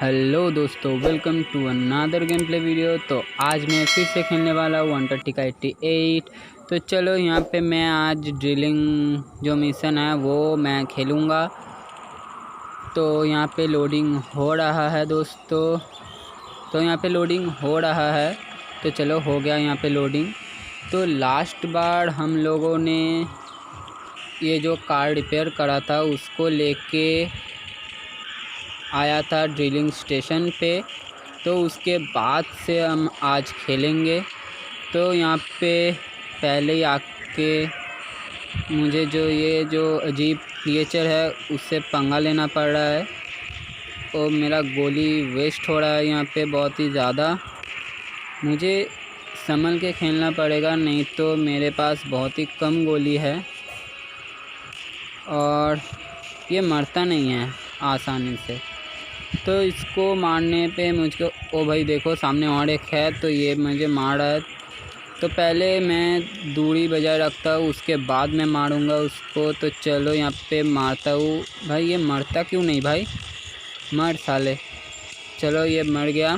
Hello दोस्तों, welcome to another game play video. तो आज मैं फिर से खेलने वाला हूँ अंटार्कटिका 88। तो चलो यहाँ पे मैं आज ड्रिलिंग जो मिशन है वो मैं खेलूँगा। तो यहाँ पे लोडिंग हो रहा है दोस्तों, तो यहाँ पे लोडिंग हो रहा है। तो चलो हो गया यहाँ पे लोडिंग। तो लास्ट बार हम लोगों ने ये जो कार रिपेयर करा था उसको लेके आया था ड्रिलिंग स्टेशन पे। तो उसके बाद से हम आज खेलेंगे। तो यहाँ पे पहले ही आके मुझे जो अजीब क्रिएचर है उससे पंगा लेना पड़ रहा है और मेरा गोली वेस्ट हो रहा है यहाँ पे बहुत ही ज़्यादा। मुझे संभल के खेलना पड़ेगा, नहीं तो मेरे पास बहुत ही कम गोली है और ये मरता नहीं है आसानी से। तो इसको मारने पे मुझको, ओ भाई देखो सामने और एक है, तो ये मुझे मार रहा है। तो पहले मैं दूरी बजाय रखता हूँ, उसके बाद मैं मारूंगा उसको। तो चलो यहाँ पे मारता हूँ। भाई ये मरता क्यों नहीं भाई, मर साले। चलो ये मर गया।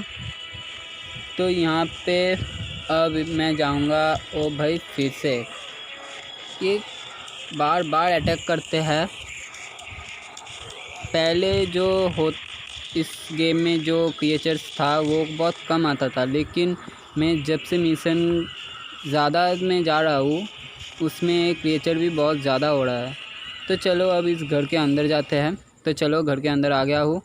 तो यहाँ पे अब मैं जाऊँगा। ओ भाई फिर से ये बार बार अटैक करते हैं। पहले जो हो इस गेम में जो क्रिएचर्स था वो बहुत कम आता था, लेकिन मैं जब से मिशन ज़्यादा में जा रहा हूँ उसमें क्रिएचर भी बहुत ज़्यादा हो रहा है। तो चलो अब इस घर के अंदर जाते हैं। तो चलो घर के अंदर आ गया हूँ।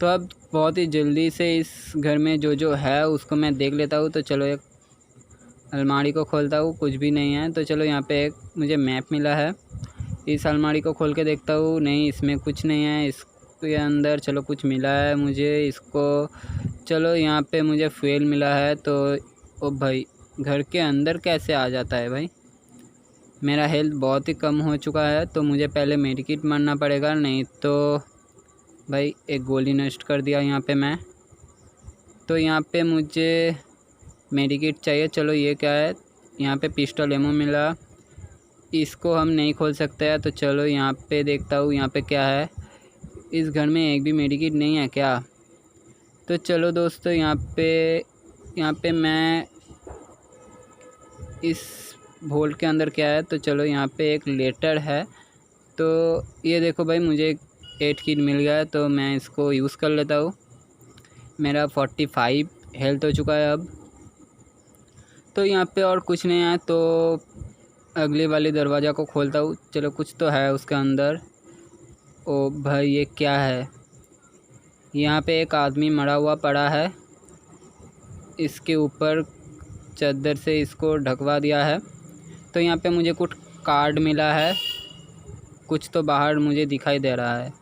तो अब बहुत ही जल्दी से इस घर में जो है उसको मैं देख लेता हूँ। तो चलो एक अलमारी को खोलता हूँ, कुछ भी नहीं है। तो चलो यहाँ पे एक मुझे मैप मिला है, इस अलमारी को खोल के देखता हूँ। नहीं, इसमें कुछ नहीं है। इसके अंदर चलो कुछ मिला है मुझे, इसको चलो यहाँ पे मुझे फ्यूल मिला है। तो ओ भाई घर के अंदर कैसे आ जाता है भाई। मेरा हेल्थ बहुत ही कम हो चुका है, तो मुझे पहले मेडिकेट मारना पड़ेगा, नहीं तो भाई एक गोली नष्ट कर दिया यहाँ पे मैं। तो यहाँ पे मुझे मेडिकेट चाहिए। चलो ये क्या है, यहाँ पे पिस्टल एमो मिला, इसको हम नहीं खोल सकते हैं। तो चलो यहाँ पे देखता हूँ यहाँ पे क्या है। इस घर में एक भी मेडिकेट नहीं है क्या। तो चलो दोस्तों यहाँ पे मैं इस वोल्ट के अंदर क्या है। तो चलो यहाँ पे एक लेटर है। तो ये देखो भाई मुझे 8 किट मिल गया है, तो मैं इसको यूज़ कर लेता हूँ। मेरा 45 हेल्थ हो चुका है अब। तो यहाँ पे और कुछ नहीं है, तो अगले वाले दरवाज़ा को खोलता हूँ। चलो कुछ तो है उसके अंदर। ओ भाई ये क्या है, यहाँ पे एक आदमी मरा हुआ पड़ा है, इसके ऊपर चादर से इसको ढकवा दिया है। तो यहाँ पे मुझे कुछ कार्ड मिला है, कुछ तो बाहर मुझे दिखाई दे रहा है।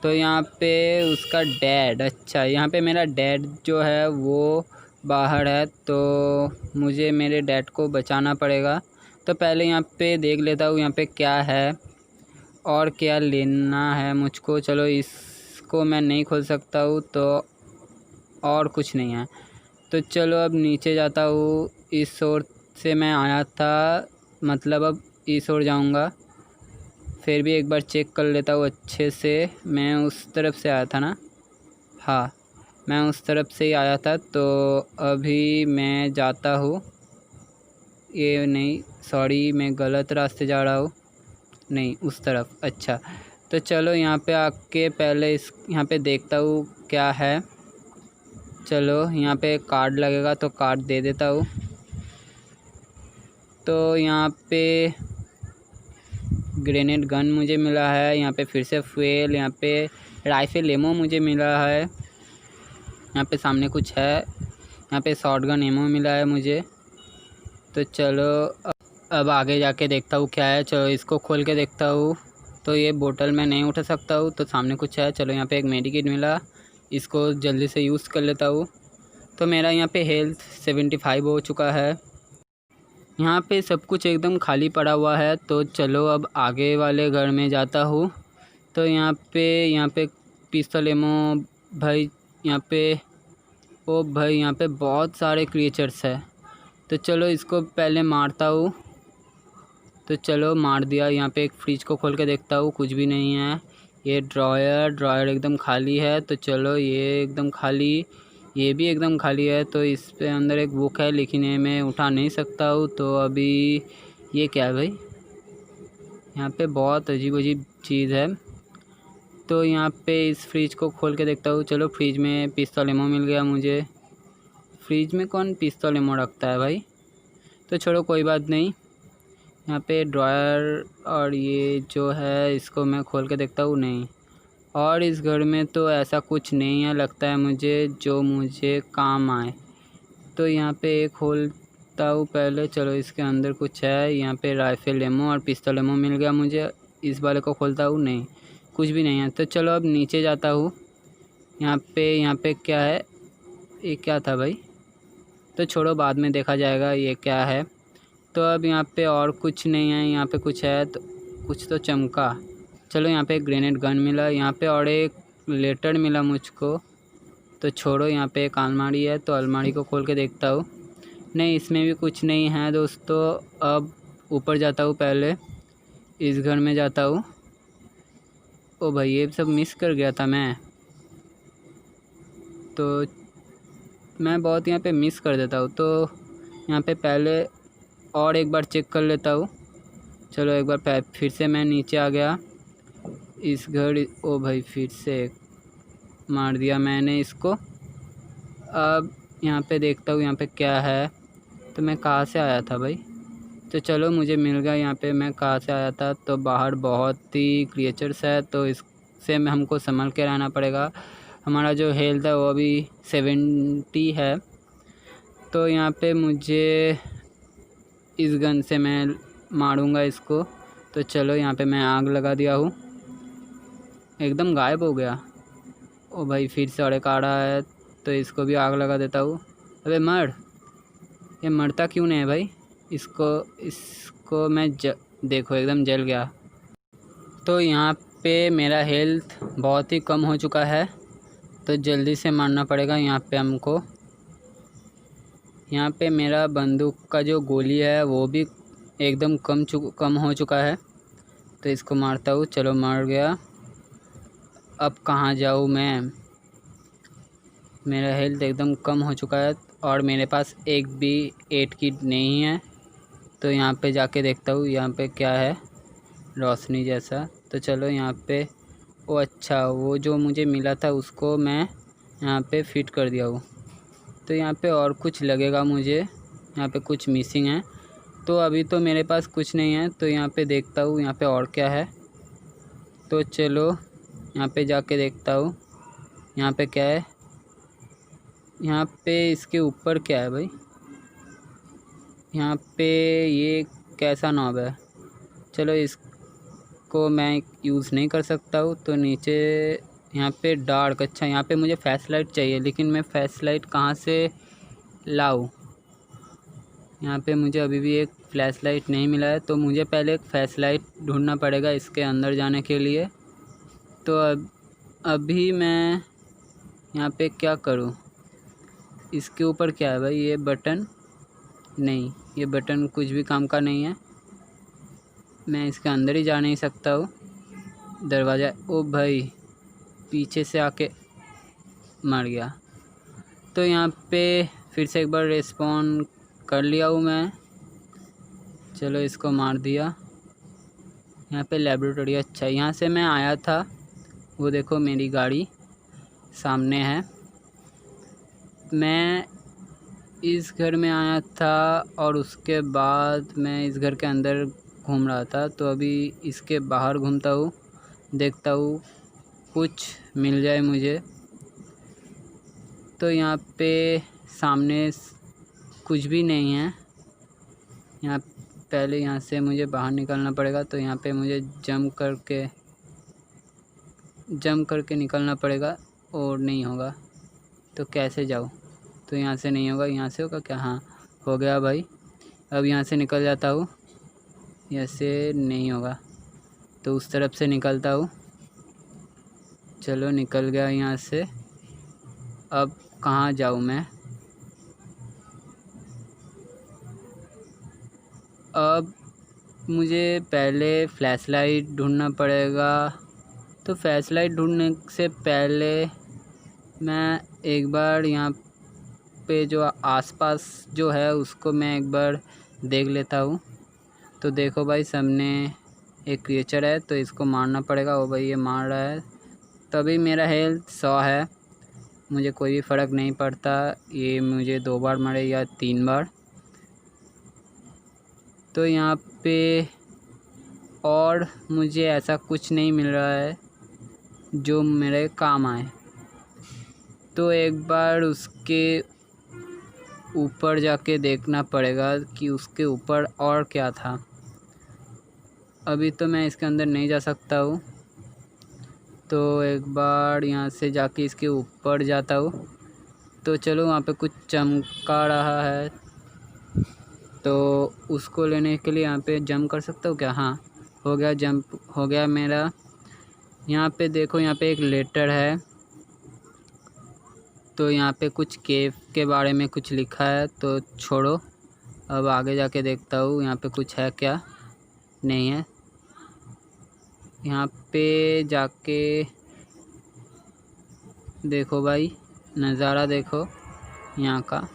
तो यहाँ पे उसका डैड, अच्छा यहाँ पे मेरा डैड जो है वो बाहर है, तो मुझे मेरे डैड को बचाना पड़ेगा। तो पहले यहाँ पे देख लेता हूँ यहाँ पे क्या है और क्या लेना है मुझको। चलो इसको मैं नहीं खोल सकता हूँ, तो और कुछ नहीं है। तो चलो अब नीचे जाता हूँ। इस ओर से मैं आया था, मतलब अब इस ओर जाऊँगा। फिर भी एक बार चेक कर लेता हूँ अच्छे से। मैं उस तरफ से आया था ना, हाँ मैं उस तरफ से ही आया था। तो अभी मैं जाता हूँ, ये नहीं सॉरी मैं गलत रास्ते जा रहा हूँ, नहीं उस तरफ। अच्छा तो चलो यहाँ पे आके पहले यहाँ पे देखता हूँ क्या है। चलो यहाँ पे कार्ड लगेगा तो कार्ड दे देता हूँ। तो यहाँ पे ग्रेनेड गन मुझे मिला है, यहाँ पे फिर से फ्यूल, यहाँ पे राइफल एमो मुझे मिला है। यहाँ पे सामने कुछ है, यहाँ पे शॉटगन एमो मिला है मुझे। तो चलो अब आगे जाके देखता हूँ क्या है। चलो इसको खोल के देखता हूँ। तो ये बोतल मैं नहीं उठा सकता हूँ, तो सामने कुछ है। चलो यहाँ पे एक मेडिकेट मिला, इसको जल्दी से यूज़ कर लेता हूँ। तो मेरा यहाँ पे हेल्थ 75 हो चुका है। यहाँ पे सब कुछ एकदम खाली पड़ा हुआ है। तो चलो अब आगे वाले घर में जाता हूँ। तो यहाँ पे पिस्तौल एमो भाई, यहाँ पे ओ भाई यहाँ पे बहुत सारे क्रिएचर्स है। तो चलो इसको पहले मारता हूँ। तो चलो मार दिया। यहाँ पे एक फ्रिज को खोल के देखता हूँ, कुछ भी नहीं है। ये ड्रॉयर एकदम खाली है। तो चलो ये एकदम खाली, ये भी एकदम खाली है। तो इस पे अंदर एक बुक है, लेकिन ये मैं उठा नहीं सकता हूँ। तो अभी ये क्या है भाई, यहाँ पे बहुत अजीब अजीब चीज़ है। तो यहाँ पे इस फ्रिज को खोल के देखता हूँ। चलो फ्रिज में पिस्ता लेमो मिल गया मुझे। फ्रिज में कौन पिस्ता लेमो रखता है भाई, तो छोड़ो कोई बात नहीं। यहाँ पे ड्रॉयर और ये जो है इसको मैं खोल के देखता हूँ, नहीं। और इस घर में तो ऐसा कुछ नहीं है लगता है मुझे जो मुझे काम आए। तो यहाँ पे एक खोलता हूँ पहले। चलो इसके अंदर कुछ है। यहाँ पे राइफल लेमो और पिस्टल लेमो मिल गया मुझे। इस वाले को खोलता हूँ, नहीं कुछ भी नहीं है। तो चलो अब नीचे जाता हूँ। यहाँ पे क्या है, ये क्या था भाई, तो छोड़ो बाद में देखा जाएगा ये क्या है। तो अब यहाँ पे और कुछ नहीं है, यहाँ पे कुछ है तो कुछ तो चमका। चलो यहाँ पे एक ग्रेनेड गन मिला, यहाँ पे और एक लेटर मिला मुझको। तो छोड़ो यहाँ पे एक अलमारी है, तो अलमारी को खोल के देखता हूँ। नहीं इसमें भी कुछ नहीं है दोस्तों। अब ऊपर जाता हूँ, पहले इस घर में जाता हूँ। ओ भाई ये सब मिस कर गया था मैं, तो मैं बहुत यहाँ पे मिस कर देता हूँ। तो यहाँ पे पहले और एक बार चेक कर लेता हूँ। चलो एक बार फिर से मैं नीचे आ गया इस घर। ओ भाई फिर से मार दिया मैंने इसको। अब यहाँ पे देखता हूँ यहाँ पे क्या है। तो मैं कहाँ से आया था भाई, तो चलो मुझे मिल गया यहाँ पे मैं कहाँ से आया था। तो बाहर बहुत ही क्रिएचर्स है, तो इससे में हमको संभल के रहना पड़ेगा। हमारा जो हेल्थ है वो अभी 70 है। तो यहाँ पे मुझे इस गन से मैं मारूंगा इसको। तो चलो यहाँ पे मैं आग लगा दिया हूँ, एकदम गायब हो गया। ओ भाई फिर से और एक आ रहा है, तो इसको भी आग लगा देता हूँ। अबे मर, ये मरता क्यों नहीं है भाई। इसको मैं देखो एकदम जल गया। तो यहाँ पे मेरा हेल्थ बहुत ही कम हो चुका है, तो जल्दी से मारना पड़ेगा यहाँ पे हमको। यहाँ पे मेरा बंदूक का जो गोली है वो भी एकदम कम हो चुका है। तो इसको मारता हूँ। चलो मार गया। अब कहाँ जाऊँ मैं, मेरा हेल्थ एकदम कम हो चुका है और मेरे पास एक भी 8 किट नहीं है। तो यहाँ पे जाके देखता हूँ यहाँ पे क्या है, रोशनी जैसा। तो चलो यहाँ पे, ओ अच्छा वो जो मुझे मिला था उसको मैं यहाँ पे फिट कर दिया हूँ। तो यहाँ पे और कुछ लगेगा मुझे, यहाँ पे कुछ मिसिंग है। तो अभी तो मेरे पास कुछ नहीं है। तो यहाँ पे देखता हूँ यहाँ पे और क्या है। तो चलो यहाँ पे जाके देखता हूँ यहाँ पे क्या है। यहाँ पे इसके ऊपर क्या है भाई, यहाँ पे ये कैसा नॉब है। चलो इसको मैं यूज़ नहीं कर सकता हूँ। तो नीचे यहाँ पे डार्क, अच्छा यहाँ पे मुझे फ्लैश लाइट चाहिए, लेकिन मैं फ्लैश लाइट कहाँ से लाऊं। यहाँ पे मुझे अभी भी एक फ्लैश लाइट नहीं मिला है, तो मुझे पहले एक फ्लैश लाइट ढूंढना पड़ेगा इसके अंदर जाने के लिए। तो अभी मैं यहाँ पे क्या करूँ, इसके ऊपर क्या है भाई, ये बटन नहीं, ये बटन कुछ भी काम का नहीं है। मैं इसके अंदर ही जा नहीं सकता हूँ। दरवाज़ा, ओ भाई पीछे से आके मर गया। तो यहाँ पे फिर से एक बार रिस्पॉन कर लिया हूँ मैं। चलो इसको मार दिया। यहाँ पे लेबोरेटरी, अच्छा यहाँ से मैं आया था। वो देखो मेरी गाड़ी सामने है। मैं इस घर में आया था और उसके बाद मैं इस घर के अंदर घूम रहा था। तो अभी इसके बाहर घूमता हूँ, देखता हूँ कुछ मिल जाए मुझे। तो यहाँ पे सामने कुछ भी नहीं है। यहाँ पहले यहाँ से मुझे बाहर निकलना पड़ेगा। तो यहाँ पे मुझे जंप करके निकलना पड़ेगा, और नहीं होगा तो कैसे जाऊँ। तो यहाँ से नहीं होगा, यहाँ से होगा क्या, हाँ हो गया भाई। अब यहाँ से निकल जाता हूँ, ऐसे नहीं होगा तो उस तरफ से निकलता हूँ। चलो निकल गया यहाँ से। अब कहाँ जाऊँ मैं, अब मुझे पहले फ्लैश लाइट ढूंढना पड़ेगा। तो फ्लैशलाइट ढूंढने से पहले मैं एक बार यहाँ पे जो आसपास जो है उसको मैं एक बार देख लेता हूँ। तो देखो भाई, सामने एक क्रिएचर है तो इसको मारना पड़ेगा। वो भाई ये मार रहा है, तभी मेरा हेल्थ 100 है। मुझे कोई भी फ़र्क नहीं पड़ता ये मुझे 2 बार मारे या 3 बार। तो यहाँ पे और मुझे ऐसा कुछ नहीं मिल रहा है जो मेरे काम आए। तो एक बार उसके ऊपर जाके देखना पड़ेगा कि उसके ऊपर और क्या था। अभी तो मैं इसके अंदर नहीं जा सकता हूँ, तो एक बार यहाँ से जाके इसके ऊपर जाता हूँ। तो चलो, वहाँ पे कुछ चमका रहा है तो उसको लेने के लिए यहाँ पे जंप कर सकता हूँ क्या? हाँ, हो गया, जंप हो गया मेरा। यहाँ पे देखो, यहाँ पे एक लेटर है। तो यहाँ पे कुछ केव के बारे में कुछ लिखा है, तो छोड़ो, अब आगे जाके देखता हूँ यहाँ पे कुछ है क्या। नहीं है। यहाँ पे जाके देखो भाई, नज़ारा देखो यहाँ का।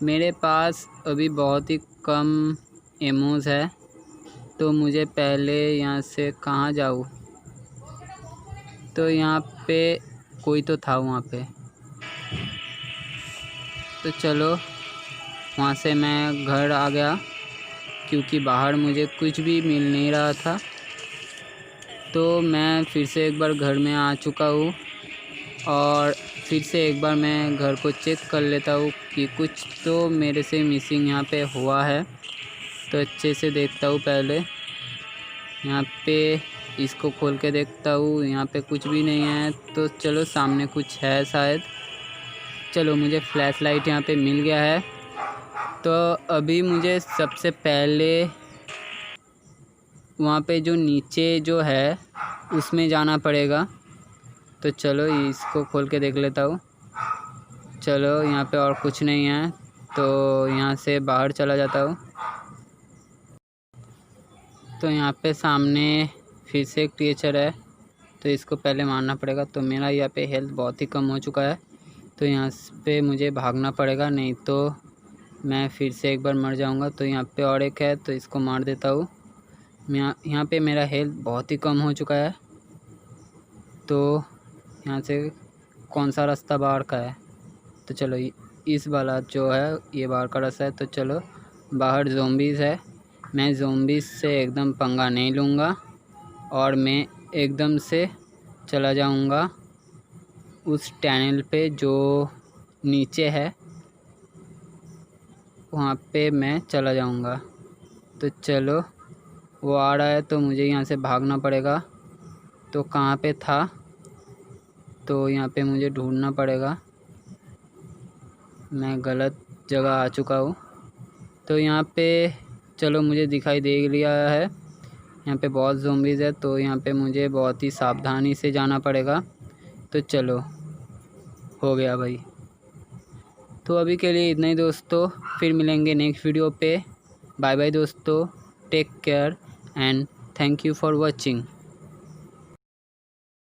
मेरे पास अभी बहुत ही कम एमोज है, तो मुझे पहले यहाँ से कहाँ जाऊँ? तो यहाँ पे कोई तो था वहाँ पे, तो चलो वहाँ से मैं घर आ गया, क्योंकि बाहर मुझे कुछ भी मिल नहीं रहा था। तो मैं फिर से एक बार घर में आ चुका हूँ और फिर से एक बार मैं घर को चेक कर लेता हूँ कि कुछ तो मेरे से मिसिंग यहाँ पे हुआ है। तो अच्छे से देखता हूँ पहले, यहाँ पे इसको खोल के देखता हूँ, यहाँ पे कुछ भी नहीं है। तो चलो, सामने कुछ है शायद। चलो, मुझे फ्लैश लाइट यहाँ पे मिल गया है। तो अभी मुझे सबसे पहले वहाँ पे जो नीचे जो है उसमें जाना पड़ेगा। तो चलो, इसको खोल के देख लेता हूँ। चलो, यहाँ पे और कुछ नहीं है, तो यहाँ से बाहर चला जाता हूँ। तो यहाँ पे सामने फिर से एक क्रिएचर है, तो इसको पहले मारना पड़ेगा। तो मेरा यहाँ पे हेल्थ बहुत ही कम हो चुका है, तो यहाँ पे मुझे भागना पड़ेगा, नहीं तो मैं फिर से एक बार मर जाऊँगा। तो यहाँ पे और एक है, तो इसको मार देता हूँ। यहाँ पे मेरा हेल्थ बहुत ही कम हो चुका है। तो यहाँ से कौन सा रास्ता बाहर का है? तो चलो, इस वाला जो है ये बाहर का रास्ता है। तो चलो, बाहर ज़ॉम्बीज़ है, मैं ज़ॉम्बीज़ से एकदम पंगा नहीं लूँगा और मैं एकदम से चला जाऊँगा उस टनल पे जो नीचे है, वहाँ पे मैं चला जाऊँगा। तो चलो, वो आ रहा है, तो मुझे यहाँ से भागना पड़ेगा। तो कहाँ पे था? तो यहाँ पे मुझे ढूंढना पड़ेगा, मैं गलत जगह आ चुका हूँ। तो यहाँ पे चलो, मुझे दिखाई दे लिया है, यहाँ पे बहुत ज़ॉम्बीज़ है, तो यहाँ पे मुझे बहुत ही सावधानी से जाना पड़ेगा। तो चलो, हो गया भाई। तो अभी के लिए इतना ही दोस्तों, फिर मिलेंगे नेक्स्ट वीडियो पे। बाय बाय दोस्तों, take care and thank you for watching.